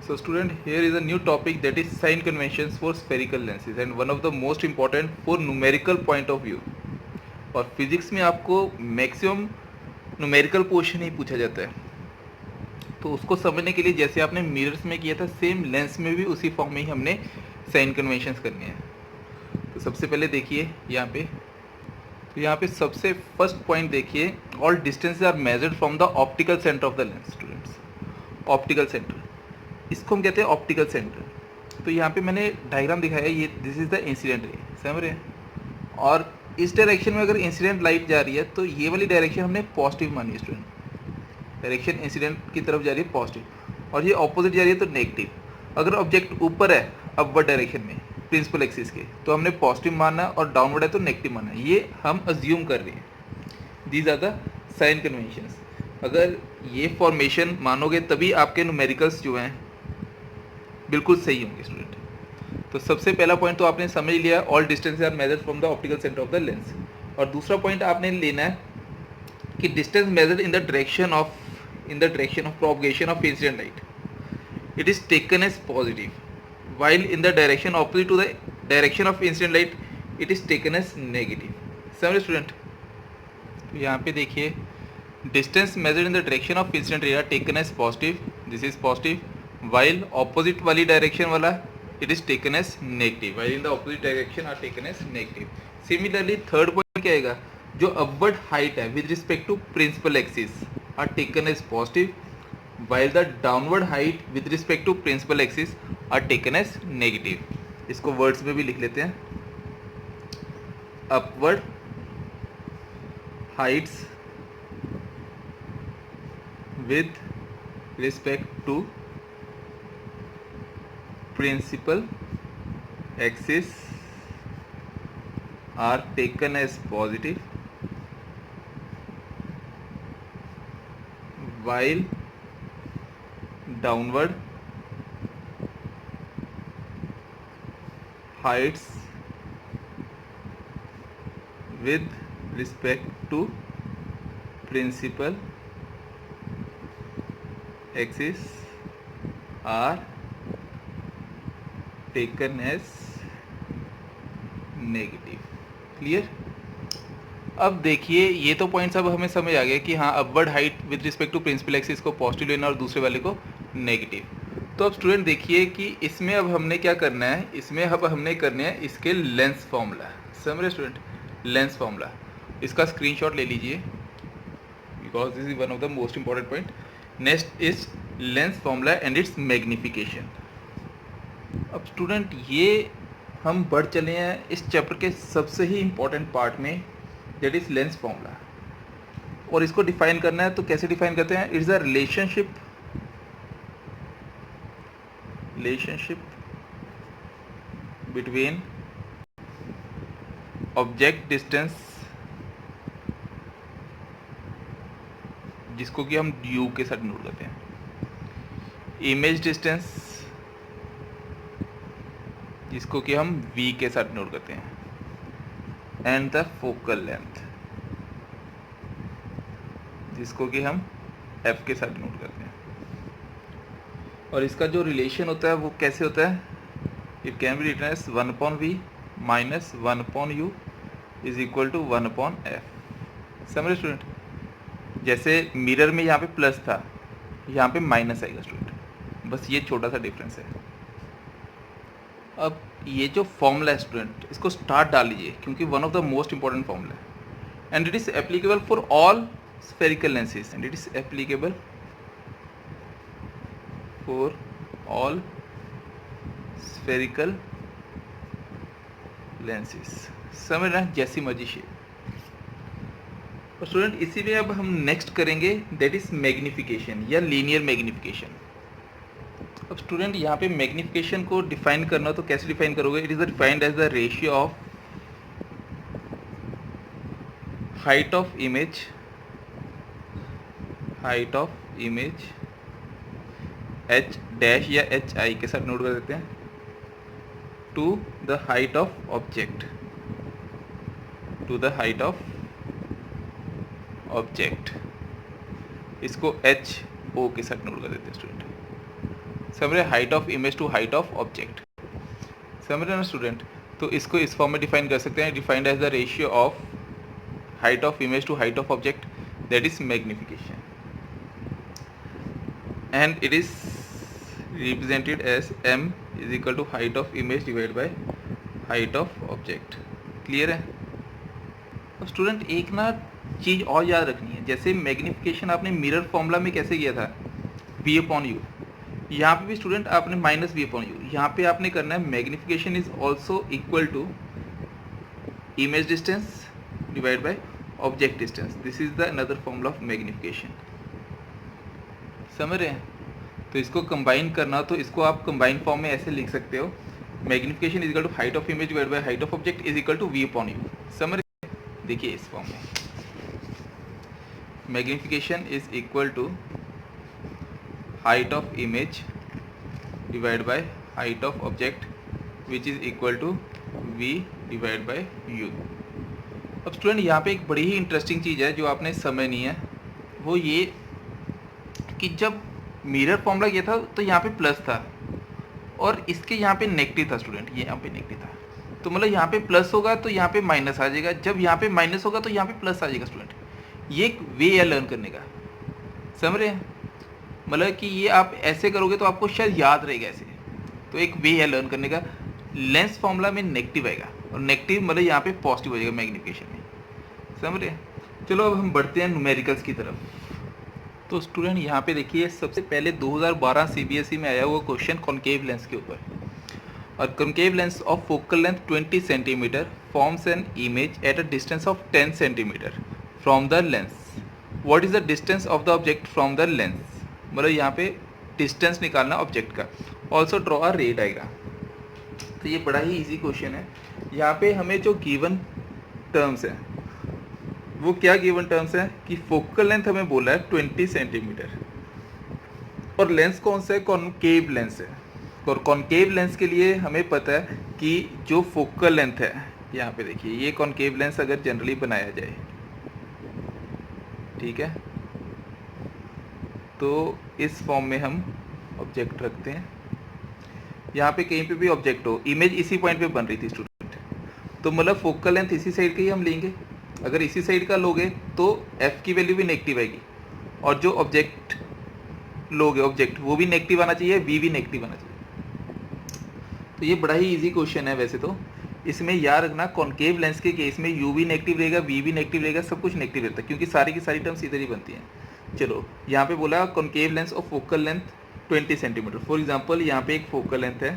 So student, here is a new topic, that is sign conventions for spherical lenses and one of the most important for numerical point of view. और physics में आपको maximum numerical question ही पूछा जाता है, तो उसको समझने के लिए जैसे आपने मिरर्स में किया था, सेम लेंस में भी उसी फॉर्म में ही हमने साइन कन्वेंशंस करने हैं। तो सबसे पहले देखिए यहाँ पे, तो यहाँ पे सबसे फर्स्ट पॉइंट देखिए, all distances are measured from the optical centre of the lens. Students, optical centre, इसको हम कहते हैं ऑप्टिकल सेंटर। तो यहाँ पे मैंने डायग्राम दिखाया, ये this is the incident ray, समझ रहे हैं। और इस डायरेक्शन में अगर इंसिडेंट लाइट जा रही है तो ये वाली डायरेक्शन हमने पॉजिटिव मानी है स्टूडेंट, डायरेक्शन इंसिडेंट की तरफ जा रही है पॉजिटिव, और ये ऑपोजिट जा रही है तो नेगेटिव। अगर ऑब्जेक्ट ऊपर है अपवर्ड डायरेक्शन में प्रिंसिपल एक्सिस के, तो हमने पॉजिटिव मानना है, और डाउनवर्ड है तो नेगेटिव मानना है। ये हम अज्यूम कर रहे हैं। These are the sign conventions. अगर ये फॉर्मेशन मानोगे तभी आपके न्यूमेरिकल्स जो हैं बिल्कुल सही होंगे स्टूडेंट। तो सबसे पहला पॉइंट तो आपने समझ लिया, all distance are measured from the optical centre of the lens. और दूसरा पॉइंट आपने लेना है कि distance measured in the direction of propagation of incident light, it is taken as positive, while in the direction opposite to the direction of incident light it is taken as negative। समझे student. तो यहाँ पे देखिए, distance measured in the direction of incident ray are taken as positive, this is positive, while opposite वाली direction वाला it is taken as negative, while in the opposite direction are taken as negative। Similarly third point क्या आएगा, जो upward height है with respect to principal axis are taken as positive, while the downward height with respect to principal axis are taken as negative। इसको words में भी लिख लेते हैं, upward heights with respect to principal axis are taken as positive, while downward heights with respect to principal axis are taken as negative। Clear. अब देखिए, ये तो पॉइंट्स अब हमें समझ आ गया कि हाँ, upward height with respect to principal axis को पॉजिटिव लेना और दूसरे वाले को नेगेटिव। तो अब स्टूडेंट देखिए कि इसमें अब हमने क्या करना है, इसमें अब हमने करने हैं इसके लेंस फॉर्मूला। समझ रहे स्टूडेंट, लेंस फॉर्मूला, इसका स्क्रीनशॉट ले लीजिए because this is one of the most important point. Next is lens formula and it's magnification. अब स्टूडेंट ये हम बढ़ चले हैं इस चैप्टर के सबसे ही इम्पोर्टेंट पार्ट में, दैट इज लेंस फॉर्मूला। और इसको डिफाइन करना है तो कैसे डिफाइन करते हैं, it's a relationship between object distance, जिसको कि हम u के साथ नोट करते हैं, इमेज डिस्टेंस, जिसको कि हम v के साथ नोट करते हैं, एंड द फोकल लेंथ, जिसको कि हम f के साथ नोट करते हैं। और इसका जो रिलेशन होता है वो कैसे होता है, it can be written as 1/v minus 1/u is equal to 1/f। समझे स्टूडेंट। जैसे मिरर में यहाँ पे प्लस था, यहाँ पे माइनस आएगा स्टूडेंट, बस ये छोटा सा डिफरेंस है। अब ये जो फॉर्मूला है स्टूडेंट, इसको स्टार्ट डाल लीजिए क्योंकि one of the most important formula है, and it is applicable for all spherical lenses, and it is applicable for all spherical lenses। समझ रहे हैं, जैसी मर्जी शेप। और स्टूडेंट इसी में अब हम नेक्स्ट करेंगे, दैट इज मैग्निफिकेशन या लीनियर मैग्निफिकेशन। अब स्टूडेंट यहाँ पे मैग्निफिकेशन को डिफाइन करना, तो कैसे डिफाइन करोगे, it is defined as the ratio of height of image h dash या hi के साथ नोट कर देते हैं, to the height of object, इसको ho के साथ नोट कर देते हैं स्टूडेंट। समझ रहे, height of image to height of object, समझ रहे ना स्टूडेंट। तो इसको इस फॉर्म में डिफाइन कर सकते हैं, defined as the ratio of height of image to height of object, that is magnification, and it is represented as m is equal to height of image divided by height of object। Clear है। अब student एक ना चीज़ और याद रखनी है, जैसे magnification आपने मिरर फॉर्मूला में कैसे किया था, v अपॉन यू, यहाँ पे भी स्टूडेंट आपने माइनस v अपॉन यू, यहाँ पे आपने करना है magnification is also equal to image distance divide by object distance, this is the another formula of magnification, समझ रहे हैं। तो इसको कंबाइन करना, तो इसको आप कंबाइन फॉर्म में ऐसे लिख सकते हो, magnification is equal to height of image divide by height of object is equal to v upon u, समझ रहे। देखिए इस फॉर्म में magnification is equal to height of image divide by height of object which is equal to v divide by u। अब student यहाँ पे एक बड़ी ही इंटरेस्टिंग चीज़ है जो आपने समझनी है, वो ये कि जब मिरर फॉर्मूला ये था तो यहाँ पे प्लस था और इसके यहाँ पे नेगेटिव था स्टूडेंट, ये यहाँ पे नेगेटिव था, तो मतलब यहाँ पे प्लस होगा तो यहाँ पे माइनस आ जाएगा, जब यहाँ पे माइनस होगा तो यहाँ पे प्लस आ जाएगा स्टूडेंट। ये एक वे है लर्न करने का, समझ रहे हैं, मतलब कि ये आप ऐसे करोगे तो आपको शायद याद रहेगा ऐसे, तो एक वे है लर्न करने का। लेंस फॉर्मूला में नेगेटिव आएगा और नेगेटिव मतलब यहाँ पे पॉजिटिव हो जाएगा मैग्निफिकेशन में, समझ रहे हैं। चलो अब हम बढ़ते हैं न्यूमेरिकल्स की तरफ। तो स्टूडेंट यहाँ पे देखिए सबसे पहले 2012 सीबीएसई में आया हुआ क्वेश्चन कॉनकेव लेंस के ऊपर, और concave lens of focal length 20 centimetre forms an image at a distance of 10 centimetre from the lens, what is the distance of the object from the lens, मतलब यहाँ पे distance निकालना object का, also draw a रे diagram. तो ये बड़ा ही इजी क्वेश्चन है। यहाँ पे हमें जो गिवन टर्म्स है वो क्या गिवन टर्म्स है कि फोकल लेंथ हमें बोला है 20 सेंटीमीटर और लेंस कौन सा है, कॉनकेव लेंस है, और कॉनकेव लेंस के लिए हमें पता है कि जो फोकल लेंथ है, यहाँ पे देखिए ये कॉनकेव लेंस अगर जनरली बनाया जाए, ठीक है, तो इस फॉर्म में हम ऑब्जेक्ट रखते हैं, यहाँ पे कहीं पे भी ऑब्जेक्ट हो, इमेज इसी पॉइंट पे बन रही थी स्टूडेंट, तो मतलब फोकल लेंथ इसी साइड की ही हम लेंगे, अगर इसी साइड का लोगे तो f की वैल्यू भी नेगेटिव आएगी, और जो ऑब्जेक्ट लोगे ऑब्जेक्ट वो भी नेगेटिव आना चाहिए, v भी नेगेटिव आना चाहिए। तो ये बड़ा ही इजी क्वेश्चन है वैसे तो, इसमें याद रखना कॉनकेव लेंस के केस में u भी नेगेटिव रहेगा, v भी नेगेटिव रहेगा, सब कुछ नेगेटिव रहता है क्योंकि सारी की सारी टर्म्स इधर ही बनती हैं। चलो यहाँ पे बोला concave lens of focal length 20 centimetre, for example यहाँ पे एक फोकल लेंथ है,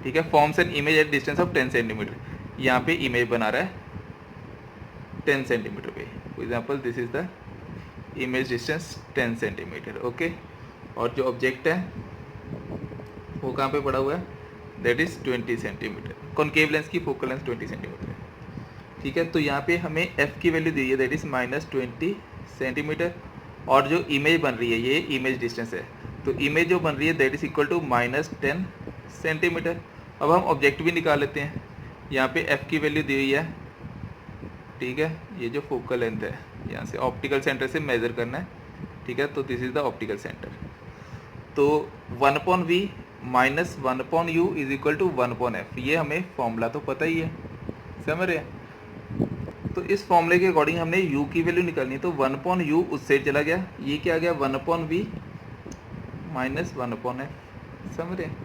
ठीक है, forms an image at distance of 10 centimetre, यहाँ पे इमेज बना रहा है 10 सेंटीमीटर पे, for example this is the image distance 10 centimetre, okay, और जो ऑब्जेक्ट है वो कहाँ पे पड़ा हुआ है, that is 20 centimetre, concave lens की फोकल लेंथ 20 सेंटीमीटर है, ठीक है। तो यहाँ पे हमें f की वैल्यू दी है दैट इज -20 सेंटीमीटर, और जो इमेज बन रही है ये इमेज डिस्टेंस है, तो इमेज जो बन रही है that is equal to -10 centimetre. अब हम ऑब्जेक्ट भी निकाल लेते हैं, यहाँ पे f की वैल्यू दी हुई है, ठीक है, ये जो फोकल लेंथ है यहाँ से ऑप्टिकल सेंटर से मेज़र करना है, ठीक है, तो this is the optical centre, तो 1/v minus 1/u is equal to 1/f, ये हमें फॉर्मूला तो पता ही है, समझ रहे हैं। तो इस फॉर्मूले के अकॉर्डिंग हमने u की वैल्यू निकालनी है, तो 1/u उस साइड चला गया, ये क्या आ गया 1/v माइनस 1/f, समझ रहे हैं,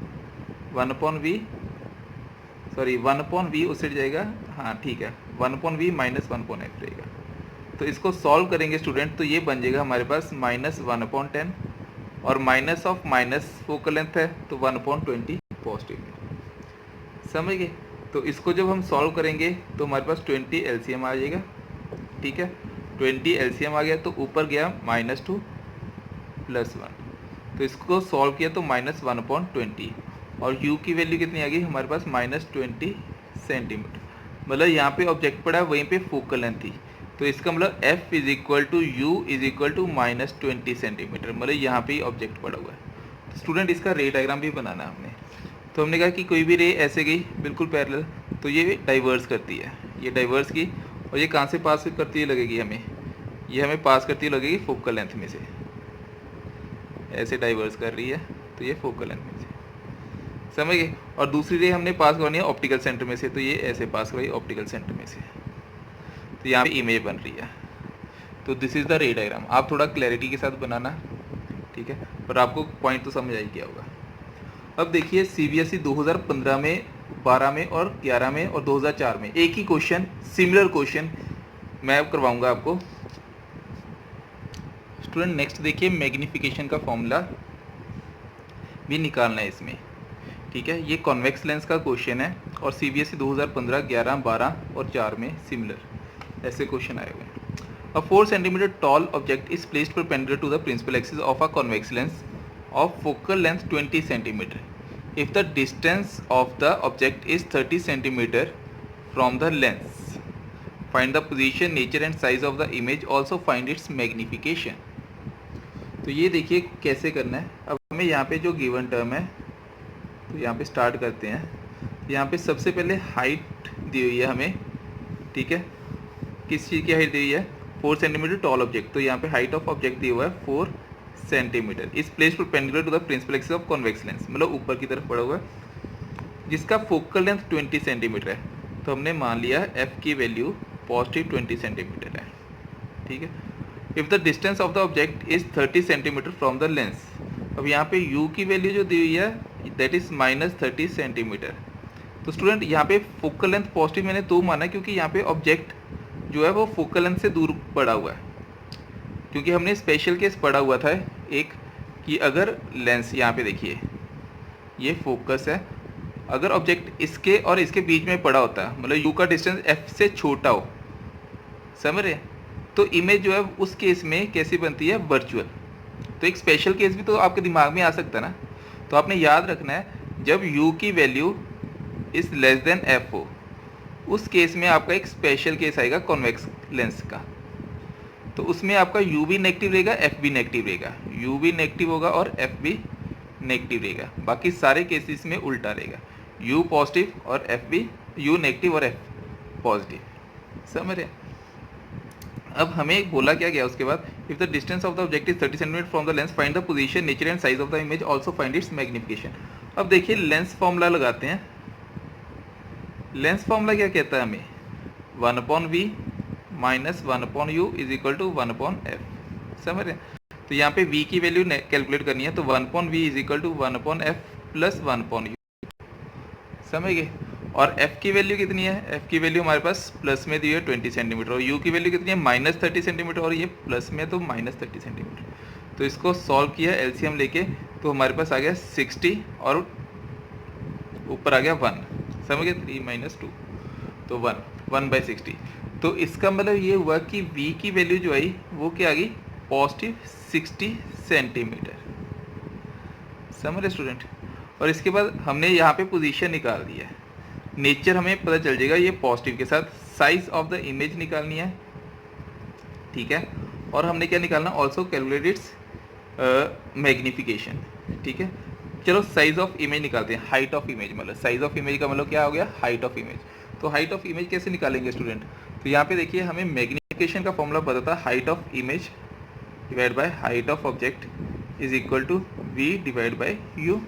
1/v सॉरी 1/v उस साइड जाएगा, हाँ ठीक है, 1/v माइनस 1/f रहेगा। तो इसको सॉल्व करेंगे स्टूडेंट, तो ये बन जाएगा हमारे पास -1/10, और minus of minus focal length है तो 1/20 पॉजिटिव, समझ गए। तो इसको जब हम सॉल्व करेंगे तो हमारे पास 20 एलसीएम आ जाएगा, ठीक है, 20 एलसीएम आ गया तो ऊपर गया -2 +1, तो इसको सॉल्व किया तो -1/20, और u की वैल्यू कितनी आ गई हमारे पास -20 सेंटीमीटर, मतलब यहाँ पे ऑब्जेक्ट पड़ा है वहीं पे फोकल लेंथ थी, तो इसका मतलब f is equal to u is equal to -20 centimetre, मतलब यहाँ पे ही ऑब्जेक्ट पड़ा हुआ है। तो स्टूडेंट इसका रे डायग्राम भी बनाना है हमने, तो हमने कहा कि कोई भी रे ऐसे गई बिल्कुल पैरेलल तो ये डाइवर्स करती है, ये डाइवर्स की, और ये कहाँ से पास करती हुई लगेगी हमें, ये हमें पास करती हुई लगेगी फोकल लेंथ में से, ऐसे डाइवर्स कर रही है, तो ये फोकल लेंथ में से, समझ गए। और दूसरी रे हमने पास करवानी है ऑप्टिकल सेंटर में से, तो ये ऐसे पास करवाई ऑप्टिकल सेंटर में से, तो यहाँ पे इमेज बन रही है। तो दिस इज़ द रे डायग्राम। आप थोड़ा क्लैरिटी के साथ बनाना, ठीक है, पर आपको पॉइंट तो समझ आई गया होगा। अब देखिए सीबीएसई 2015 में, 12 में और 11 में और 2004 में एक ही क्वेश्चन, सिमिलर क्वेश्चन मैं अब करवाऊंगा आपको। स्टूडेंट नेक्स्ट देखिए, मैग्नीफिकेशन का फॉर्मूला भी निकालना है इसमें, ठीक है। ये कॉन्वेक्स लेंस का क्वेश्चन है और सीबीएसई 2015, 11, 12 और 4 में सिमिलर ऐसे क्वेश्चन आए हुए हैं। A 4 cm tall object is placed perpendicular to the principal axis of a convex lens of focal length 20 cm. If the distance of the object is 30 cm from the lens, find the position, nature and size of the image. Also find its magnification. तो ये देखिए कैसे करना है। अब हमें यहाँ पे जो गिवन टर्म है, तो यहाँ पे स्टार्ट करते हैं। यहाँ पे सबसे पहले हाइट दी हुई है हमें, ठीक है। किस चीज़ की हाइट दी हुई है? 4 सेंटीमीटर टॉल ऑब्जेक्ट, तो यहाँ पे हाइट ऑफ ऑब्जेक्ट दिया हुआ है 4 सेंटीमीटर। इस place perpendicular to the principal axis of convex lens, मतलब ऊपर की तरफ पड़ा हुआ है, जिसका फोकल लेंथ 20 सेंटीमीटर है। तो हमने मान लिया एफ की वैल्यू पॉजिटिव 20 सेंटीमीटर है, ठीक है। If the distance of the object is 30 centimetre from the lens, अब यहाँ पे u की वैल्यू जो दी हुई है दैट इज -30 सेंटीमीटर। तो स्टूडेंट यहाँ पे फोकल लेंथ पॉजिटिव मैंने तो माना क्योंकि यहाँ पे ऑब्जेक्ट जो है वो फोकल लेंथ से दूर पड़ा हुआ है, क्योंकि हमने स्पेशल केस पढ़ा हुआ था एक, कि अगर लेंस यहाँ पे देखिए ये फोकस है, अगर ऑब्जेक्ट इसके और इसके बीच में पड़ा होता है, मतलब u का डिस्टेंस f से छोटा हो, समझ रहे, तो इमेज जो है उस केस में कैसी बनती है? वर्चुअल। तो एक स्पेशल केस भी तो आपके दिमाग में आ सकता है ना, तो आपने याद रखना है जब u की value is less than f हो, उस केस में आपका एक स्पेशल केस आएगा कॉन्वेक्स लेंस का। तो उसमें आपका u भी नेगेटिव रहेगा, f भी नेगेटिव रहेगा, u भी नेगेटिव होगा और f भी नेगेटिव रहेगा। बाकी सारे केसेस में उल्टा रहेगा, u पॉजिटिव और f भी, u नेगेटिव और f पॉजिटिव, समझ रहे। अब हमें बोला क्या गया उसके बाद, if the distance of the object is 30 centimetre from the lens, find the position, nature and size of the image, also find its magnification. अब देखिए लेंस फॉर्मूला लगाते हैं। लेंस फॉर्मूला क्या कहता है हमें? 1/v minus 1/u is equal to 1/f, समझ रहे। तो यहाँ पे v की वैल्यू कैलकुलेट करनी है, तो 1/v is equal to 1/f plus 1/u, समझ गए। और f की वैल्यू कितनी है? f की वैल्यू हमारे पास प्लस में दी है 20 सेंटीमीटर, और u की वैल्यू कितनी है? -30 सेंटीमीटर, और ये प्लस में तो -30 सेंटीमीटर। तो इसको सॉल्व किया एलसीएम लेके, तो हमारे पास आ गया 60 और ऊपर आ गया 1, समझ गए, 3 - 2 तो 1/60। तो इसका मतलब ये हुआ कि v की वैल्यू जो आई वो क्या आ गई? पॉजिटिव 60 सेंटीमीटर, समझ रहे स्टूडेंट। और इसके बाद हमने यहाँ पे पोजीशन निकाल दिया है, नेचर हमें पता चल जाएगा ये पॉजिटिव के साथ, साइज ऑफ द इमेज निकालनी है, ठीक है। और हमने क्या निकालना? ऑल्सो कैलकुलेट इट्स मैग्निफिकेशन, ठीक है। चलो साइज ऑफ इमेज निकालते हैं। हाइट ऑफ इमेज, मतलब साइज ऑफ इमेज का मतलब क्या हो गया? Height of image. तो हाइट ऑफ इमेज कैसे निकालेंगे स्टूडेंट? तो यहाँ पे देखिए हमें मैग्निफिकेशन का फॉर्मूला पता था, height of image divide by height of object is equal to v divide by u,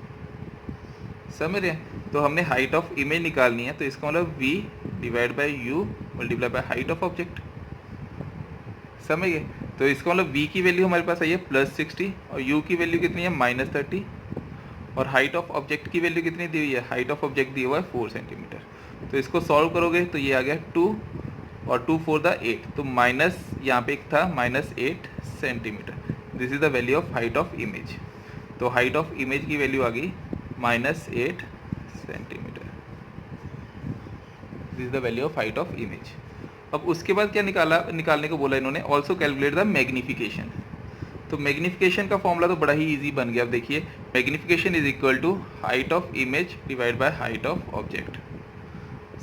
समझ रहे हैं। तो हमने हाइट ऑफ इमेज निकालनी है, तो इसका मतलब v divide by u multiply by height of object, समझ गए। तो इसका मतलब v की वैल्यू हमारे पास आई है +60 और u की वैल्यू कितनी है? -30, और हाइट ऑफ ऑब्जेक्ट की वैल्यू कितनी दी हुई है? हाइट ऑफ ऑब्जेक्ट दी हुआ है 4 सेंटीमीटर। तो इसको सॉल्व करोगे तो ये आ गया 2 और 2 4 द 8, तो माइनस यहाँ पे एक था -8 centimetre. This is the value of height of image. तो हाइट ऑफ इमेज की वैल्यू आ गई -8 centimetre, this is the value of height of image. अब उसके बाद क्या निकालने को बोला इन्होंने? Also calculate the magnification. तो मैग्निफिकेशन का फॉर्मूला तो बड़ा ही इजी बन गया। अब देखिए magnification is equal to height of image divide by height of object,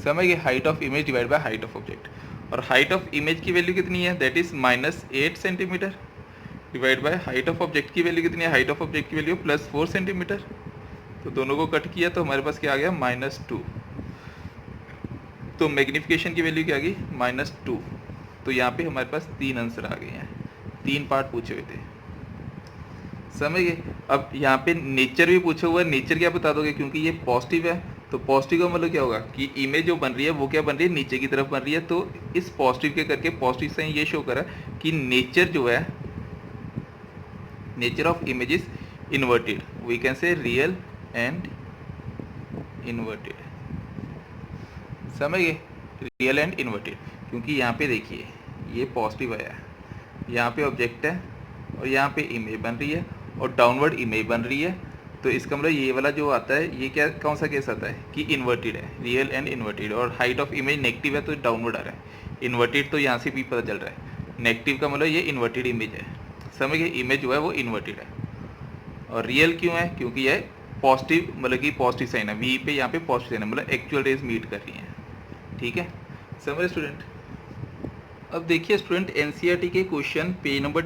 समझ गए, height of image divide by height of object. और हाइट ऑफ इमेज की वैल्यू कितनी है? That is -8 centimetre divide by height of object की value कितनी है? Height of object की वैल्यू +4 सेंटीमीटर। तो दोनों को कट किया तो हमारे पास क्या आ गया? -2। तो मैग्निफिकेशन की वैल्यू क्या आ गई? -2। तो यहाँ पे हमारे पास 3 आंसर आ गए हैं, 3 पार्ट पूछे हुए थे, समझ गए। अब यहाँ पे नेचर भी पूछा हुआ है, नेचर क्या बता दोगे, क्योंकि ये पॉजिटिव है तो पॉजिटिव का मतलब क्या होगा कि इमेज जो बन रही है वो क्या बन रही है, नीचे की तरफ बन रही है। तो इस पॉजिटिव के करके पॉजिटिव साइन ये शो करा कि नेचर जो है, nature of image is inverted, we can say real and inverted. समझ गए, रियल एंड इन्वर्टेड, क्योंकि यहाँ पे देखिए ये पॉजिटिव आया है, यहाँ पे ऑब्जेक्ट है और यहाँ पे इमेज बन रही है और डाउनवर्ड इमेज बन रही है। तो इसका मतलब ये वाला जो आता है ये क्या, कौन सा केस आता है कि इन्वर्टेड है, रियल एंड इन्वर्टेड। और हाइट ऑफ इमेज नेगेटिव है तो डाउनवर्ड आ रहा है, इन्वर्टेड तो यहाँ से भी पता चल रहा है, नेगेटिव का मतलब ये इन्वर्टेड इमेज है। समझ गए, इमेज जो है वो इन्वर्टेड है। और रियल क्यों है, क्योंकि यह पॉजिटिव, मतलब कि पॉजिटिव साइन है, वी पे यहाँ पे पॉजिटिव साइन है, मतलब एक्चुअल रेज मीट कर रही हैं। ठीक है, समझ स्टूडेंट। अब देखिए स्टूडेंट, एनसीईआरटी के क्वेश्चन पेज नंबर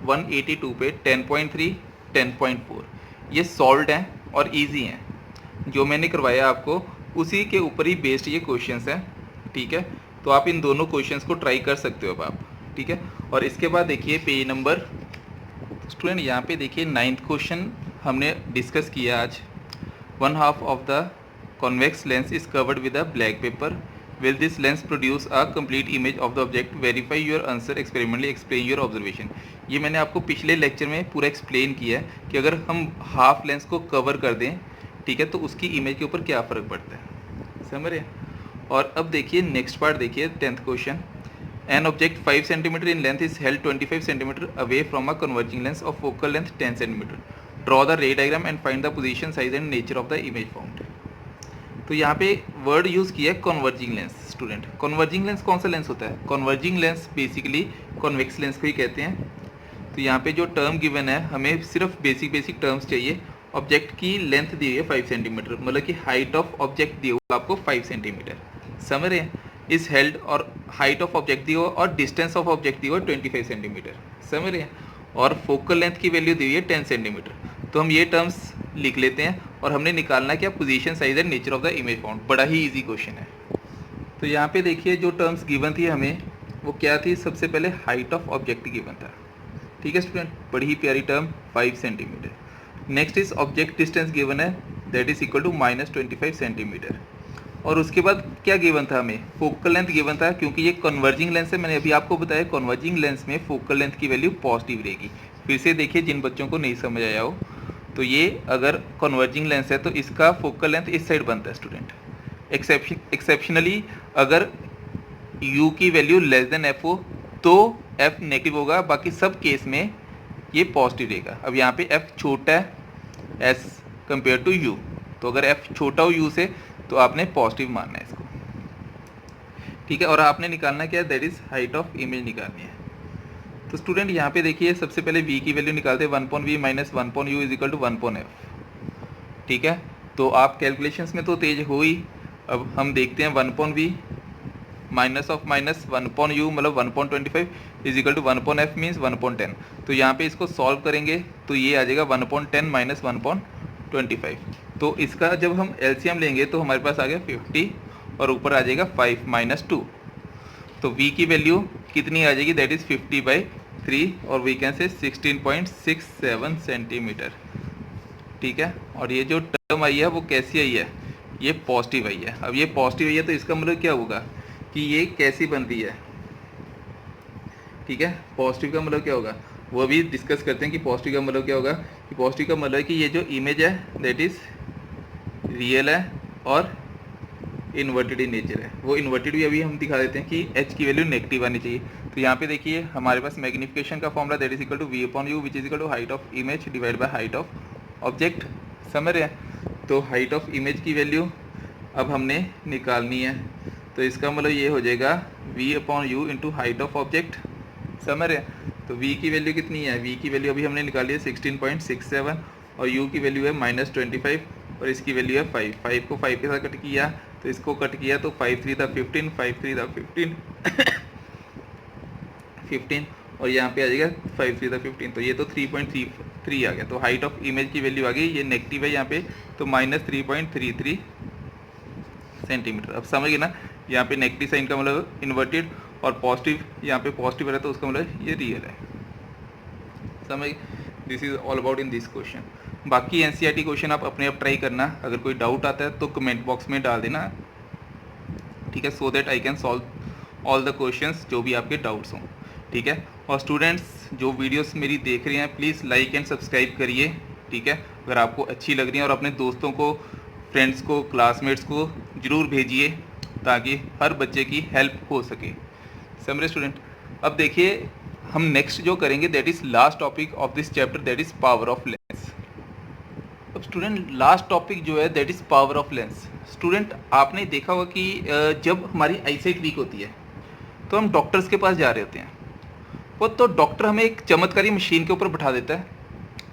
182 पे 10.3, 10.4 ये सॉल्व्ड हैं और इजी हैं। जो मैंने करवाया आपको उसी के ऊपर ही बेस्ड ये क्वेश्चंस हैं। ठीक है, तो आप इन दोनों क्वेश्चंस को ट्राई कर सकते हो अब आप। ठीक है, और इसके बाद देखिए पेज नंबर, स्टूडेंट यहाँ पे देखिए 9th क्वेश्चन हमने डिस्कस किया आज। 1/2 of the convex lens is covered with a black pepper, will this lens produce a complete image of the object, verify your answer experimentally, explain your observation। ये मैंने आपको पिछले लेक्चर में पूरा explain किया है कि अगर हम हाफ लेंस को कवर कर दें, ठीक है, तो उसकी इमेज के ऊपर क्या फ़र्क पड़ता है, समझ रहे हैं। और अब देखिए नेक्स्ट पार्ट देखिए 10th question, an object 5 centimetre in length is held 25 centimetre away from a converging lens of focal length 10 centimetre, draw the रे diagram and find the position, size and nature of the image found. तो यहाँ पे word use किया है converging lens. Student, converging lens कौन सा lens होता है, converging lens basically convex lens को ही कहते हैं। तो यहाँ पे जो टर्म गिवन है, हमें सिर्फ बेसिक टर्म्स चाहिए। ऑब्जेक्ट की लेंथ दी हुई है 5 सेंटीमीटर, मतलब कि हाइट ऑफ ऑब्जेक्ट दी हुआ आपको 5 सेंटीमीटर, समझ रहे हैं। इस हेल्ड और हाइट ऑफ ऑब्जेक्ट दी हुआ और डिस्टेंस ऑफ ऑब्जेक्ट दी हुआ 25 सेंटीमीटर, समझ रहे हैं। और फोकल लेंथ की वैल्यू दी हुई है 10 सेंटीमीटर। तो हम ये टर्म्स लिख लेते हैं और हमने निकालना क्या, position, size and nature of the image found. बड़ा ही इजी क्वेश्चन है। तो यहाँ पे देखिए जो टर्म्स गिवन थी हमें वो क्या थी, सबसे पहले हाइट ऑफ ऑब्जेक्ट गिवन था। ठीक है स्टूडेंट, बड़ी ही प्यारी term 5 centimetre. Next is object distance given है, that is equal to -25 centimetre. और उसके बाद क्या गिवन था हमें, फोकल लेंथ गिवन था, क्योंकि ये कन्वर्जिंग लेंस है। मैंने अभी आपको बताया कन्वर्जिंग लेंस में फोकल लेंथ की वैल्यू पॉजिटिव रहेगी। फिर से देखिए जिन बच्चों को नहीं समझ आया हो, तो ये अगर कन्वर्जिंग लेंस है तो इसका फोकल लेंथ इस साइड बनता है स्टूडेंट। एक्सेप्शनली अगर u की वैल्यू लेस देन f हो तो f नेगेटिव होगा, बाकी सब केस में ये पॉजिटिव रहेगा। अब यहाँ पे f छोटा है s कंपेयर टू u, तो अगर f छोटा हो u से तो आपने पॉजिटिव मानना है इसको। ठीक है, और आपने निकालना क्या है, that is height of image निकालनी है। तो स्टूडेंट यहाँ पे देखिए सबसे पहले v की वैल्यू निकालते हैं, 1/v minus 1/u is equal to 1/f। ठीक है, तो आप कैलकुलेशंस में तो तेज हो ही। अब हम देखते हैं 1/v minus of minus 1/u मतलब 1/25 is equal to 1/f means 1/10। तो यहाँ पे इसको सॉल्व करेंगे तो ये आ जाएगा 1/10 माइनस 1/25। तो इसका जब हम एलसीएम लेंगे तो हमारे पास आ गया 50 और ऊपर आ जाएगा 5 माइनस 2। तो v की वैल्यू कितनी आ जाएगी, दैट इज़ 50/3 और वी कैन से 16.67 सेंटीमीटर। ठीक है, और ये जो टर्म आई है वो कैसी आई है, ये पॉजिटिव आई है। अब ये पॉजिटिव आई है तो इसका मतलब क्या होगा कि ये कैसी बन रही है। ठीक है, पॉजिटिव का मतलब क्या होगा वो भी डिस्कस करते हैं कि पॉजिटिव का मतलब क्या होगा। कि पॉजिटिव का मतलब है कि ये जो इमेज है दैट इज़ रियल है और इन्वर्टेड इन नेचर है। वो इन्वर्टेड भी अभी हम दिखा देते हैं कि h की वैल्यू नेगेटिव आनी चाहिए। तो यहाँ पे देखिए हमारे पास मैग्निफिकेशन का formula that is equal to v/u which is equal to height of image divide by height of object, समझ रहे हैं। तो हाइट ऑफ इमेज की वैल्यू अब हमने निकालनी है, तो इसका मतलब ये हो जाएगा v/u into height of object, समझ रहे हैं। तो v की वैल्यू कितनी है, v की वैल्यू अभी हमने निकाली है 16.67 और u की वैल्यू है -25 और इसकी वैल्यू है 5। 5 को 5 के साथ कट किया तो इसको कट किया तो 5 3 था 15, 5 3 था 15 और यहाँ पे आ जाएगा 5 3 था 15, तो ये तो 3.33 आ गया। तो हाइट ऑफ इमेज की वैल्यू आ गई, ये नेगेटिव है यहाँ पे तो -3.33 सेंटीमीटर। अब समझ गए ना, यहाँ पे नेगेटिव साइन का मतलब इन्वर्टेड और पॉजिटिव यहाँ पे पॉजिटिव है तो उसका मतलब ये रियल है, समझ। This is all about in this question. बाकी एनसीईआरटी क्वेश्चन आप अपने आप ट्राई करना, अगर कोई डाउट आता है तो कमेंट बॉक्स में डाल देना, ठीक है, so that I can solve all the questions जो भी आपके डाउट्स हों, ठीक है। और स्टूडेंट्स जो वीडियोस मेरी देख रहे हैं प्लीज़ लाइक एंड सब्सक्राइब करिए, ठीक है, अगर आपको अच्छी लग रही है, और अपने दोस्तों को, फ्रेंड्स को, क्लासमेट्स को ज़रूर भेजिए ताकि हर बच्चे की हेल्प हो सके। समझे स्टूडेंट। अब देखिए हम नेक्स्ट जो करेंगे that is last topic of this chapter, that is power of lens. अब स्टूडेंट लास्ट टॉपिक जो है that is power of lens. Student आपने देखा होगा कि जब हमारी आईसाइट वीक होती है तो हम डॉक्टर्स के पास जा रहे होते हैं, वो तो डॉक्टर हमें एक चमत्कारी मशीन के ऊपर बैठा देता है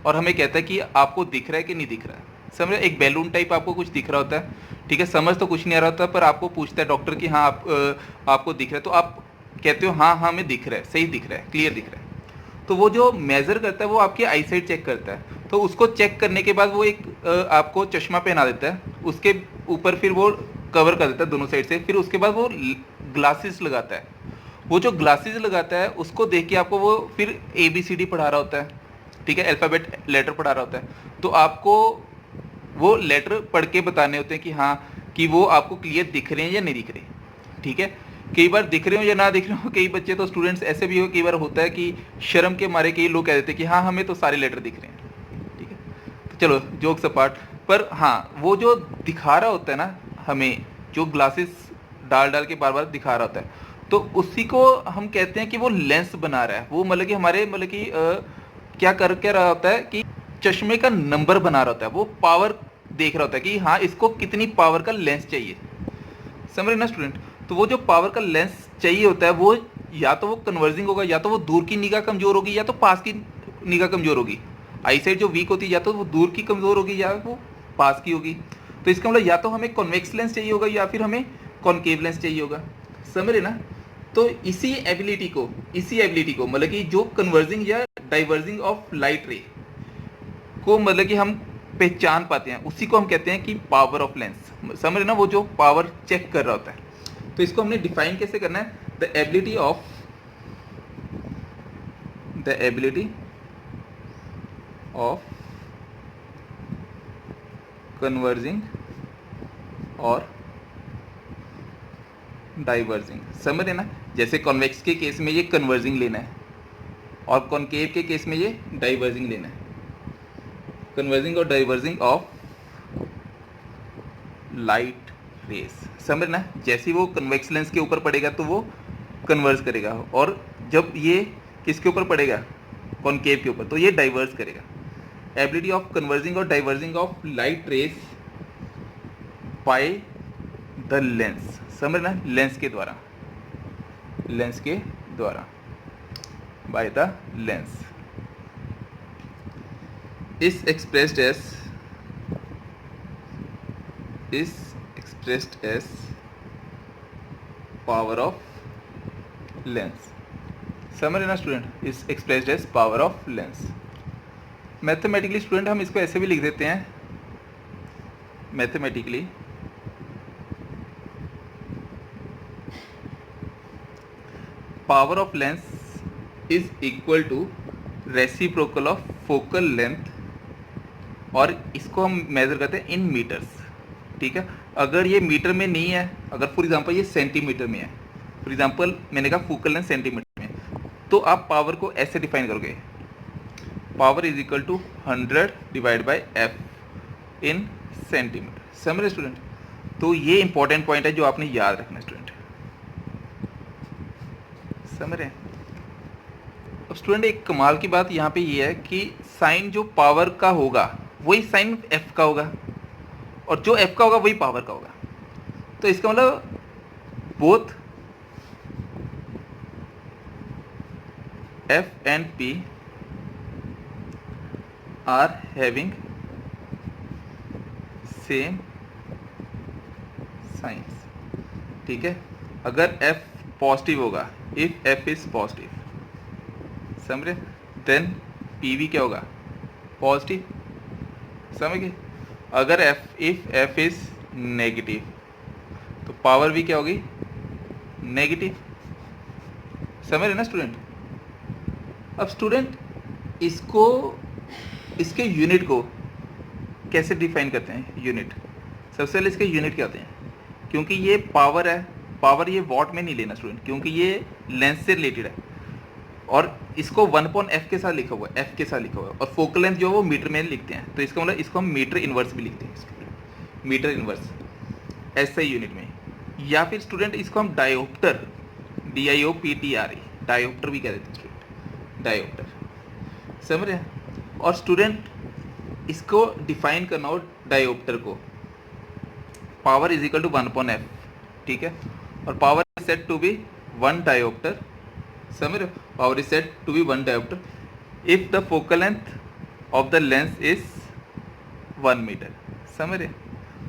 और हमें कहता है कि आपको दिख रहा है कि नहीं दिख रहा है। समझ, एक बैलून टाइप आपको कुछ दिख रहा होता है, ठीक है, समझ तो कुछ नहीं आ रहा होता, पर आपको पूछता है डॉक्टर कि हाँ आपको दिख रहा है, तो आप कहते हो हाँ हाँ हमें दिख रहा है, सही दिख रहा है, क्लियर दिख रहा है। तो वो जो मेज़र करता है वो आपकी आईसाइट चेक करता है, तो उसको चेक करने के बाद वो एक आपको चश्मा पहना देता है, उसके ऊपर फिर वो कवर कर देता है दोनों साइड से, फिर उसके बाद वो ग्लासेस लगाता है। वो जो ग्लासेस लगाता है उसको देख के आपको वो फिर ABCD पढ़ा रहा होता है, ठीक है, अल्फ़ाबेट लेटर पढ़ा रहा होता है, तो आपको वो लेटर पढ़ के बताने होते हैं कि हाँ कि वो आपको क्लियर दिख रहे हैं या नहीं दिख रहे, ठीक है। कई बार दिख रहे हो या ना दिख रहे हो, कई बच्चे तो स्टूडेंट्स ऐसे भी हो, कई बार होता है कि शर्म के मारे कई लोग कह देते हैं कि हाँ हमें तो सारे लेटर दिख रहे हैं, ठीक है। तो चलो जोक्स अपार्ट, पर हाँ वो जो दिखा रहा होता है ना हमें, जो ग्लासेस डाल डाल के बार बार दिखा रहा होता है, तो उसी को हम कहते हैं कि वो लेंस बना रहा है। वो मतलब कि हमारे मतलब कि क्या कर क्या रहा होता है कि चश्मे का नंबर बना रहा होता है, वो पावर देख रहा होता है कि हाँ इसको कितनी पावर का लेंस चाहिए। समझ रहे ना स्टूडेंट। तो वो जो पावर का लेंस चाहिए होता है वो या तो वो कन्वर्जिंग होगा, या तो वो दूर की निगाह कमजोर होगी, या तो पास की निगाह कमजोर होगी। आईसाइट जो वीक होती है या तो वो दूर की कमजोर होगी या वो पास की होगी। तो इसका मतलब या तो हमें कॉन्वेक्स लेंस चाहिए होगा या फिर हमें कॉनकेव लेंस चाहिए होगा। समझ रहे ना। तो इसी एबिलिटी को मतलब कि जो कन्वर्जिंग या डाइवर्जिंग ऑफ लाइट रे को मतलब कि हम पहचान पाते हैं, उसी को हम कहते हैं कि पावर ऑफ लेंस। समझ रहे ना, वो जो पावर चेक कर रहा होता है। तो इसको हमने डिफाइन कैसे करना है, द एबिलिटी ऑफ कन्वर्जिंग और डाइवर्जिंग। समझ रहे ना, जैसे कॉन्वेक्स के केस में ये कन्वर्जिंग लेना है और कॉनकेव के केस में ये डाइवर्जिंग लेना है। कन्वर्जिंग और डाइवर्जिंग ऑफ लाइट रेस। समझ ना, जैसे वो कन्वेक्स लेंस के ऊपर पड़ेगा तो वो कन्वर्ज करेगा, और जब ये किसके ऊपर पड़ेगा, कॉनकेव के ऊपर, तो ये डाइवर्ज करेगा। एबिलिटी ऑफ कन्वर्जिंग और diverging of light rays by the lens. समझ ना, लेंस के द्वारा by the lens is expressed as power of lens। समझ रहे ना student, is expressed as power of lens. Mathematically student हम इसको ऐसे भी लिख देते हैं, mathematically power of lens is equal to reciprocal of focal length, और इसको हम मेजर करते हैं इन मीटर्स, ठीक है। अगर ये मीटर में नहीं है, अगर फॉर एग्जांपल ये सेंटीमीटर में है, फॉर एग्जांपल मैंने कहा फोकल लेंथ सेंटीमीटर में, तो आप पावर को ऐसे डिफाइन करोगे, power is equal to 100 divide by f in centimetre. समझ रहे स्टूडेंट। तो ये इंपॉर्टेंट पॉइंट है जो आपने याद रखना स्टूडेंट। समझ रहे हैं। अब स्टूडेंट एक कमाल की बात यहाँ पे ये है कि साइन जो पावर का होगा वही साइन एफ का होगा, और जो एफ का होगा वही पावर का होगा। तो इसका मतलब both F and P R having same science, ठीक है। अगर एफ पॉजिटिव होगा, इफ एफ इज पॉजिटिव, समझ रहे, देन पी भी क्या होगा, पॉजिटिव। समझ गए। अगर इफ एफ इज नेगेटिव तो पावर भी क्या होगी, नेगेटिव। समझ रहे ना स्टूडेंट। अब स्टूडेंट इसको इसके यूनिट को कैसे डिफाइन करते हैं? यूनिट, सबसे पहले इसके यूनिट क्या होते हैं? क्योंकि ये पावर है, पावर ये वॉट में नहीं लेना स्टूडेंट, क्योंकि ये लेंस से रिलेटेड है और इसको 1/f के साथ लिखा हुआ है, f के साथ लिखा हुआ है, और फोकल लेंथ जो है वो मीटर में लिखते हैं, तो इसका मतलब इसको हम मीटर इनवर्स भी लिखते हैं स्टूडेंट, मीटर इनवर्स ऐसे यूनिट में। या फिर स्टूडेंट इसको हम डायोप्टर, DIOPTR, डायोप्टर भी कह देते हैं स्टूडेंट, डायोप्टर, समझ रहे हैं? और स्टूडेंट इसको डिफाइन करना हो डायोप्टर को, power is equal to 1/f, ठीक है, और power is set to be 1 dioptre, समझ रहे हो? Power is set to be 1 dioptre if the focal length of the lens is 1 metre, समझ रहे?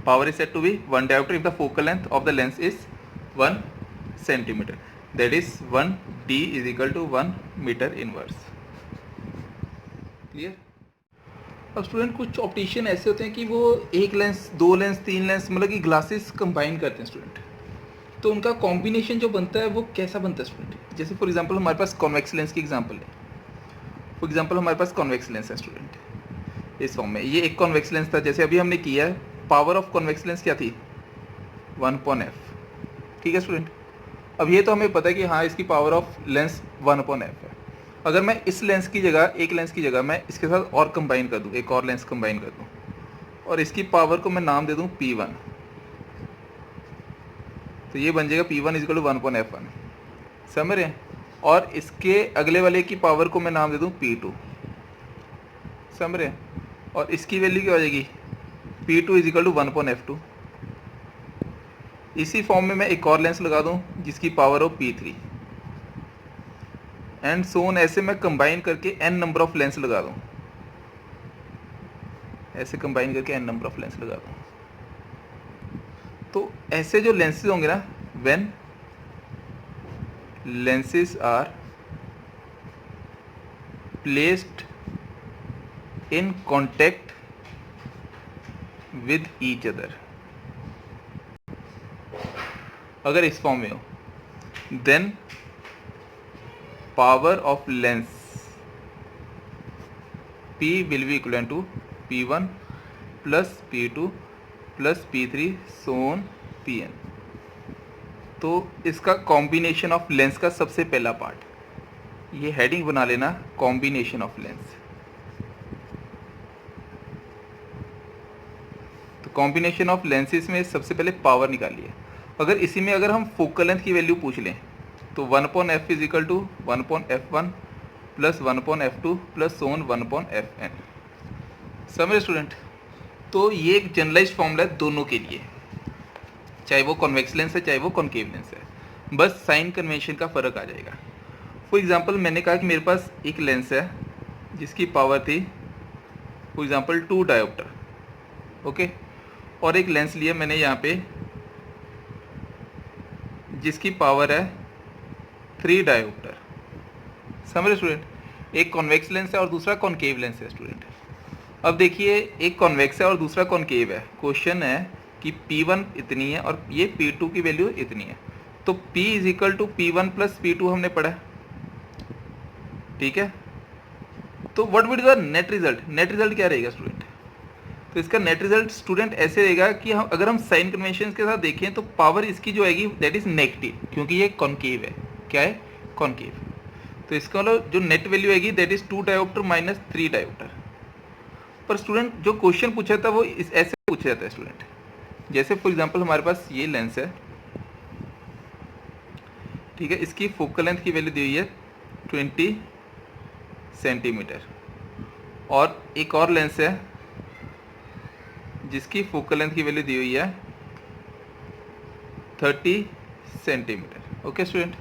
Power is set to be 1 dioptre if the focal length of the lens is 1 centimetre, that is 1D is equal to 1 metre inverse. Clear? अब student कुछ optician ऐसे होते हैं कि वो एक लेंस, दो लेंस, तीन लेंस, मतलब कि ग्लासेस कंबाइन करते हैं स्टूडेंट, तो उनका कॉम्बिनेशन जो बनता है वो कैसा बनता है स्टूडेंट? जैसे फॉर एग्जांपल हमारे पास कॉन्वेक्स लेंस की एग्जांपल है, फॉर एग्जांपल हमारे पास कॉन्वेक्स लेंस है स्टूडेंट इस फॉर्म में, ये एक कॉन्वेक्स लेंस था, जैसे अभी हमने किया है, पावर ऑफ कॉन्वेक्स लेंस क्या थी? 1/f, ठीक है स्टूडेंट। अब ये तो हमें पता है कि हाँ इसकी पावर ऑफ लेंस 1/f है। अगर मैं इस लेंस की जगह, एक लेंस की जगह मैं इसके साथ और कंबाइन कर दूँ, एक और लेंस कंबाइन कर दूँ, और इसकी पावर को मैं नाम दे दूँ P1, तो ये बन जाएगा P1 is equal to 1/f1, समझ रहे हैं? और इसके अगले वाले की पावर को मैं नाम दे दूँ P2, समझ रहे हैं? और इसकी वैल्यू क्या हो जाएगी? P2 is equal to 1/f2। इसी फॉर्म में मैं एक और लेंस लगा दूं जिसकी पावर हो P3, एंड सो ऑन, ऐसे मैं कंबाइन करके n नंबर ऑफ लेंस लगा दूं, ऐसे कंबाइन करके n नंबर ऑफ लेंस लगा दूं, तो ऐसे जो लेंसेज होंगे ना, when lenses are placed in contact with each other, अगर इस फॉर्म में हो, then power of lens P will be equivalent to P1 plus P2 plus P3 so on Pn। तो इसका कॉम्बिनेशन ऑफ लेंस का सबसे पहला पार्ट, ये हेडिंग बना लेना, कॉम्बिनेशन ऑफ लेंस। तो कॉम्बिनेशन ऑफ लेंसेज में सबसे पहले पावर निकालिए। अगर इसी में अगर हम फोकल लेंथ की वैल्यू पूछ लें तो 1/f is equal to 1/f1 plus 1/f2 plus so on 1/fn, समझे स्टूडेंट? तो ये एक जनरलाइज फॉर्मूला है दोनों के लिए, चाहे वो कॉन्वेक्स लेंस है चाहे वो कॉनकेव लेंस है, बस साइन कन्वेंशन का फ़र्क आ जाएगा। फॉर एग्जांपल मैंने कहा कि मेरे पास एक लेंस है जिसकी पावर थी फॉर एग्जांपल 2 डायोप्टर, ओके, और एक लेंस लिया मैंने यहाँ पे जिसकी पावर है 3 डायोप्टर, समझ रहे स्टूडेंट? एक कॉन्वेक्स लेंस है और दूसरा कॉनकेव लेंस है स्टूडेंट। अब देखिए एक कॉन्वेक्स है और दूसरा कॉनकेव है, क्वेश्चन है कि P1 इतनी है और ये P2 की वैल्यू इतनी है, तो P is equal to P1 plus P2 हमने पढ़ा, ठीक है? तो what will the net result? Net result क्या रहेगा स्टूडेंट? तो इसका नेट रिजल्ट स्टूडेंट ऐसे रहेगा कि हम अगर हम साइन कन्वेंशन के साथ देखें तो पावर इसकी जो आएगी दैट इज नेगेटिव, क्योंकि ये कॉनकेव है। क्या है? कॉनकेव। तो इसका मतलब जो नेट वैल्यू आएगी that is 2 dioptre minus 3 dioptre. पर स्टूडेंट जो क्वेश्चन पूछा था वो इस ऐसे पूछा जाता है स्टूडेंट, जैसे फॉर एग्जांपल हमारे पास ये लेंस है, ठीक है, इसकी फोकल लेंथ की वैल्यू दी हुई है 20 सेंटीमीटर, और एक और लेंस है जिसकी फोकल लेंथ की वैल्यू दी हुई है 30 सेंटीमीटर। ओके स्टूडेंट,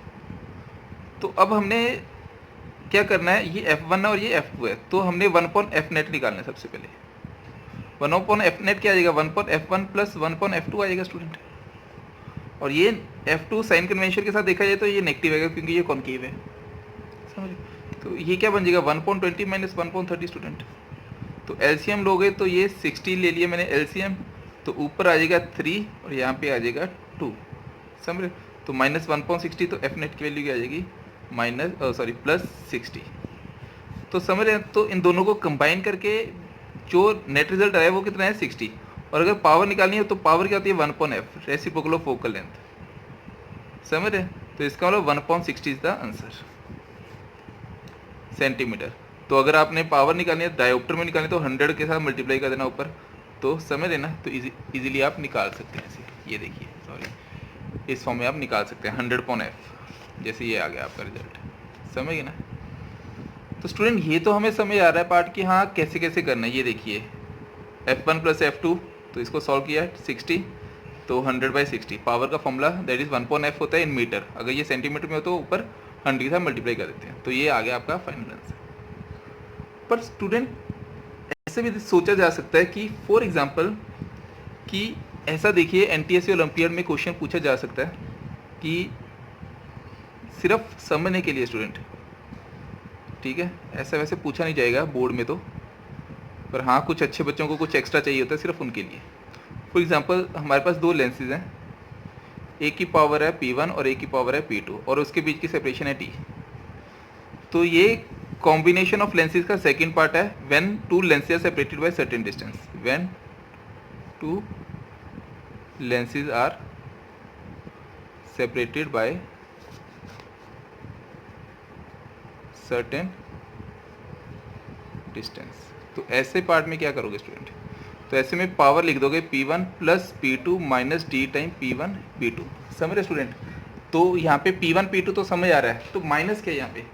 तो अब हमने क्या करना है, ये F1 है और ये F2 है, तो हमने 1/f नेट निकालना है सबसे पहले। 1/f नेट क्या आ जाएगा? 1/f1 प्लस 1/f2 आ जाएगा स्टूडेंट, और ये F2 साइन कन्वेंशन के साथ देखा जाए तो ये नेगेटिव आएगा क्योंकि ये कॉनकेव है, समझिए? तो ये क्या बन जाएगा? 1/20 माइनस 1/30 स्टूडेंट। तो एलसीएम लोगे तो ये 60 ले लिया मैंने एलसीएम, तो ऊपर आ जाएगा 3 और यहाँ पे आ जाएगा 2, समझ? तो माइनस 1/60, तो एफ नेट की वैल्यू क्या आ जाएगी? प्लस 60। तो समझ रहे हैं, तो इन दोनों को कंबाइन करके जो नेट रिजल्ट आया वो कितना है 60। और अगर पावर निकालनी है तो पावर क्या होती है 1/f reciprocal of focal length, समझ रहे हैं। तो इसका मतलब 1/60 इज द आंसर सेंटीमीटर। तो अगर आपने पावर निकालनी है डायोप्टर में निकालनी है तो 100 के साथ मल्टीप्लाई कर देना ऊपर, तो समझ रहे ना, तो इजीली आप निकाल सकते हैं ऐसे। ये देखिए सॉरी, इस फॉर्म में आप निकाल सकते हैं 100/f, जैसे ये आ गया आपका रिजल्ट, समझ गए ना। तो स्टूडेंट ये तो हमें समझ आ रहा है पार्ट कि हाँ कैसे कैसे करना है। ये देखिए f1 + f2, तो इसको सॉल्व किया 60, तो 100/60 पावर का फॉर्मूला दैट इज 1/f होता है इन मीटर। अगर ये सेंटीमीटर में हो तो ऊपर 100 के साथ मल्टीप्लाई कर देते हैं, तो ये आ गया आपका फाइनल आंसर। पर स्टूडेंट ऐसे भी सोचा जा सकता है कि फॉर एग्जांपल कि ऐसा देखिए एनटीएससी ओलंपियाड में क्वेश्चन पूछा जा सकता है कि सिर्फ समझने के लिए स्टूडेंट, ठीक है, ऐसा वैसे पूछा नहीं जाएगा बोर्ड में तो, पर हाँ कुछ अच्छे बच्चों को कुछ एक्स्ट्रा चाहिए होता है सिर्फ उनके लिए। फॉर एग्जांपल हमारे पास दो लेंसेज हैं, एक की पावर है P1 और एक की पावर है P2 और उसके बीच की सेपरेशन है T। तो ये कॉम्बिनेशन ऑफ लेंसेज का सेकंड पार्ट है when two lenses are separated by certain distance, when two lenses are separated by certain distance. तो ऐसे पार्ट में क्या करोगे स्टूडेंट, तो ऐसे में पावर लिख दोगे P1 + P2 - D time P1 P2, समझ रहे स्टूडेंट। तो यहाँ पे P1 P2 तो समझ आ रहा है, तो माइनस क्या है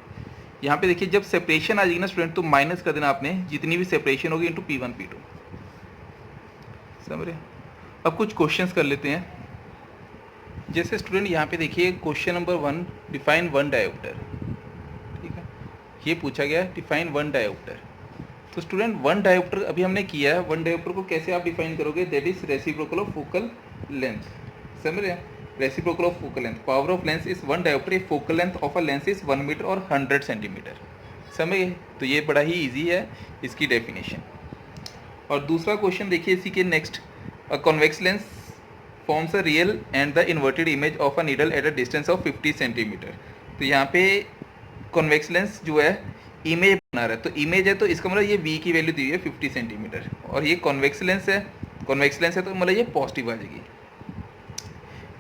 यहाँ पे देखिए जब सेपरेशन आ जाएगी ना स्टूडेंट तो माइनस कर देना आपने जितनी भी सेपरेशन होगी इंटू P1 P2, समझ रहे। अब कुछ क्वेश्चंस कर लेते हैं। जैसे स्टूडेंट यहाँ पे देखिए question number 1, define one dioptre, ठीक है, ये पूछा गया है डिफाइन वन डायोप्टर। तो स्टूडेंट वन डायोप्टर अभी हमने किया है, वन डायोप्टर को कैसे आप डिफाइन करोगे, that is reciprocal of focal length, समझ रहे हैं, reciprocal of focal length, power of lens is one dioptre, focal length of a lens is 1 metre और 100 सेंटीमीटर, समझ गए। तो ये बड़ा ही इजी है इसकी डेफिनेशन। और दूसरा क्वेश्चन देखिए इसी के next, a convex lens forms a real and the inverted image of a needle at a distance of 50 centimetre. तो यहाँ पे कॉन्वेक्स लेंस जो है इमेज बना रहा है, तो इमेज है तो इसका मतलब ये v की वैल्यू दी हुई है 50 सेंटीमीटर, और ये कॉन्वेक्स लेंस है, कॉन्वेक्स लेंस है तो मतलब ये पॉजिटिव आ जाएगी।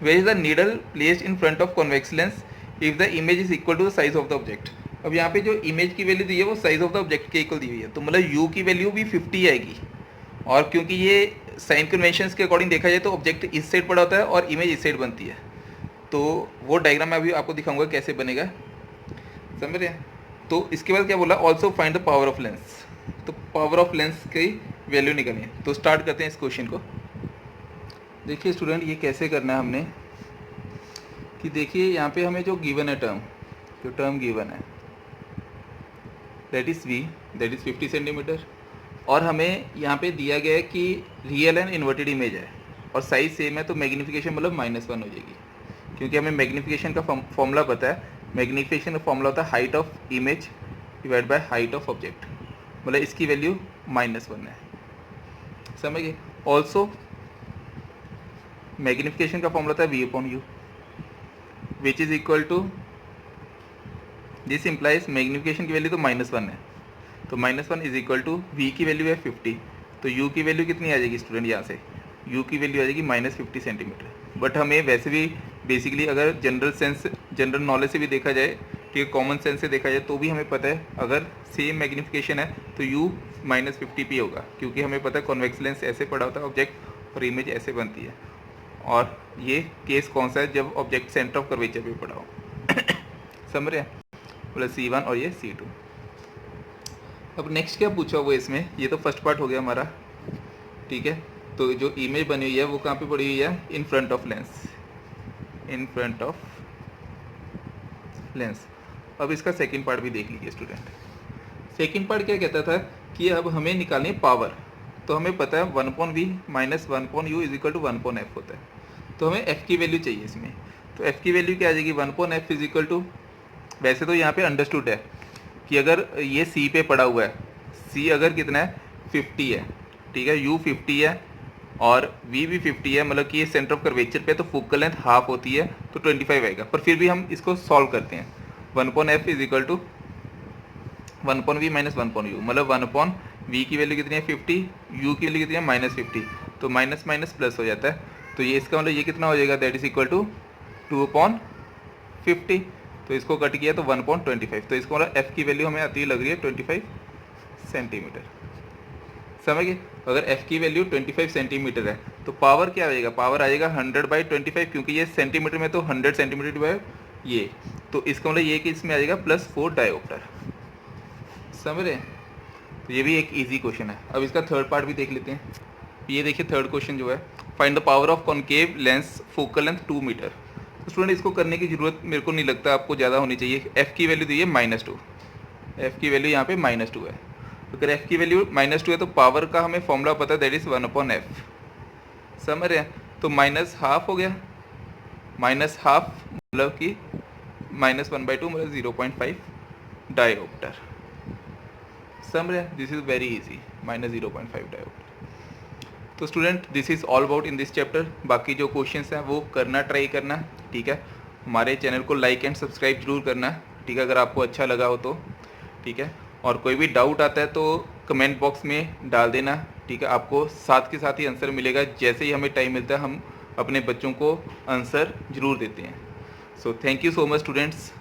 Where is the needle placed in front of convex lens if the image is equal to the size of the object. अब यहाँ पे जो इमेज की वैल्यू दी है वो साइज ऑफ द ऑब्जेक्ट के इक्वल दी हुई है, तो मतलब u की वैल्यू भी 50 आएगी। और क्योंकि ये साइन कन्वेंशंस के अकॉर्डिंग देखा जाए तो ऑब्जेक्ट इस साइड पड़ा होता है और इमेज इस साइड बनती है, तो वो डायग्राम मैं अभी आपको दिखाऊंगा कैसे बनेगा, समझ रहे हैं। तो इसके बाद क्या बोला, also find the power of lens, तो पावर ऑफ लेंस की वैल्यू निकालनी है। तो स्टार्ट करते हैं इस क्वेश्चन को। देखिए स्टूडेंट ये कैसे करना है हमने, कि देखिए यहाँ पे हमें जो गिवन है टर्म, जो टर्म गिवन है that is v, that is 50 centimetre, और हमें यहाँ पे दिया गया है कि रियल एंड इन्वर्टेड इमेज है और साइज सेम है, तो मैग्नीफिकेशन मतलब -1 हो जाएगी, क्योंकि हमें मैग्नीफिकेशन का फॉर्मूला पता है। मैग्नीफिकेशन का फॉर्मूला होता है height of image divide by height of object, मतलब इसकी वैल्यू -1 है, समझ गए। ऑल्सो मैग्नीफिकेशन का फॉर्मूला होता है v/u which is equal to, this implies magnification की वैल्यू तो -1 है, तो -1 इज इक्वल टू v की वैल्यू है 50, तो u की वैल्यू कितनी आ जाएगी स्टूडेंट, यहाँ से u की वैल्यू आ जाएगी -50 सेंटीमीटर। बट हमें वैसे भी बेसिकली अगर जनरल नॉलेज से भी देखा जाए, ठीक है, कॉमन सेंस से देखा जाए तो भी हमें पता है अगर सेम मैग्नीफिकेशन है तो u -50p होगा, क्योंकि हमें पता है कॉन्वेक्स लेंस ऐसे पड़ा होता है ऑब्जेक्ट और इमेज ऐसे बनती है, और ये केस कौन सा है, जब ऑब्जेक्ट सेंटर ऑफ कर्वेचर पे पड़ा हो समझ रहे हैं, प्लस C1 और ये C2। अब नेक्स्ट क्या पूछा हुआ इसमें, ये तो फर्स्ट पार्ट हो गया हमारा, ठीक है। तो जो इमेज बनी हुई है वो कहाँ पे पड़ी हुई है, इन front of lens, in front of lens. अब इसका सेकंड पार्ट भी देख लीजिए स्टूडेंट। सेकंड पार्ट क्या कहता था कि अब हमें निकालनी है पावर, तो हमें पता है 1/v - 1/u is equal to 1/f होता है, तो हमें f की वैल्यू चाहिए इसमें। तो f की वैल्यू क्या आ जाएगी, 1/f इज इक्वल टू, वैसे तो यहाँ पे अंडरस्टूड है कि अगर ये C पे पड़ा हुआ है, C अगर कितना है 50 है, ठीक है, u 50 है और v भी 50 है, मतलब कि ये सेंटर ऑफ कर्वेचर पे, तो फोकल लेंथ हाफ होती है तो 25 आएगा। पर फिर भी हम इसको सॉल्व करते हैं, 1/f is equal to one upon v minus one upon u, मतलब वन अपॉन वी की वैल्यू कितनी है 50, यू की वैल्यू कितनी है -50, तो माइनस माइनस प्लस हो जाता है। तो ये इसका मतलब ये कितना हो जाएगा, दैट इज इक्वल टू 2/50। तो इसको कट किया तो 1/25। तो इसको मतलब एफ़ की वैल्यू हमें आती लग रही है 25 सेंटीमीटर। समझ गए? अगर एफ़ की वैल्यू 25 सेंटीमीटर है तो पावर क्या आएगा, पावर आएगा 100/25, क्योंकि ये सेंटीमीटर में तो 100 सेंटीमीटर डिवाइड ये, तो इसका मतलब ये कि इसमें आ जाएगा +4 डायोप्टर। समझ रहे हैं? तो ये भी एक इजी क्वेश्चन है। अब इसका थर्ड पार्ट भी देख लेते हैं। ये देखिए थर्ड क्वेश्चन जो है, find the power of concave lens focal length 2 metre. तो स्टूडेंट इसको करने की ज़रूरत मेरे को नहीं लगता आपको ज़्यादा होनी चाहिए। एफ़ की वैल्यू दी है -2, एफ़ की वैल्यू यहाँ पे -2 है। तो अगर एफ़ की वैल्यू -2 है तो पावर का हमें फॉर्मूला पता है, दैट इज़ 1/f। समझ रहे हैं? तो -½ हो गया, -½ मतलब कि -1/2 मतलब 0.5 डायोप्टर। समझ रहे हैं? This is very easy, -0.5 dioptre. तो student this is all about in this chapter. बाकी जो क्वेश्चंस हैं वो करना, ट्राई करना, ठीक है। हमारे चैनल को लाइक एंड सब्सक्राइब जरूर करना, ठीक है, अगर आपको अच्छा लगा हो तो, ठीक है। और कोई भी डाउट आता है तो कमेंट बॉक्स में डाल देना, ठीक है। आपको साथ के साथ ही आंसर मिलेगा, जैसे ही हमें टाइम मिलता है हम अपने बच्चों को आंसर ज़रूर देते हैं। So thank you so much students.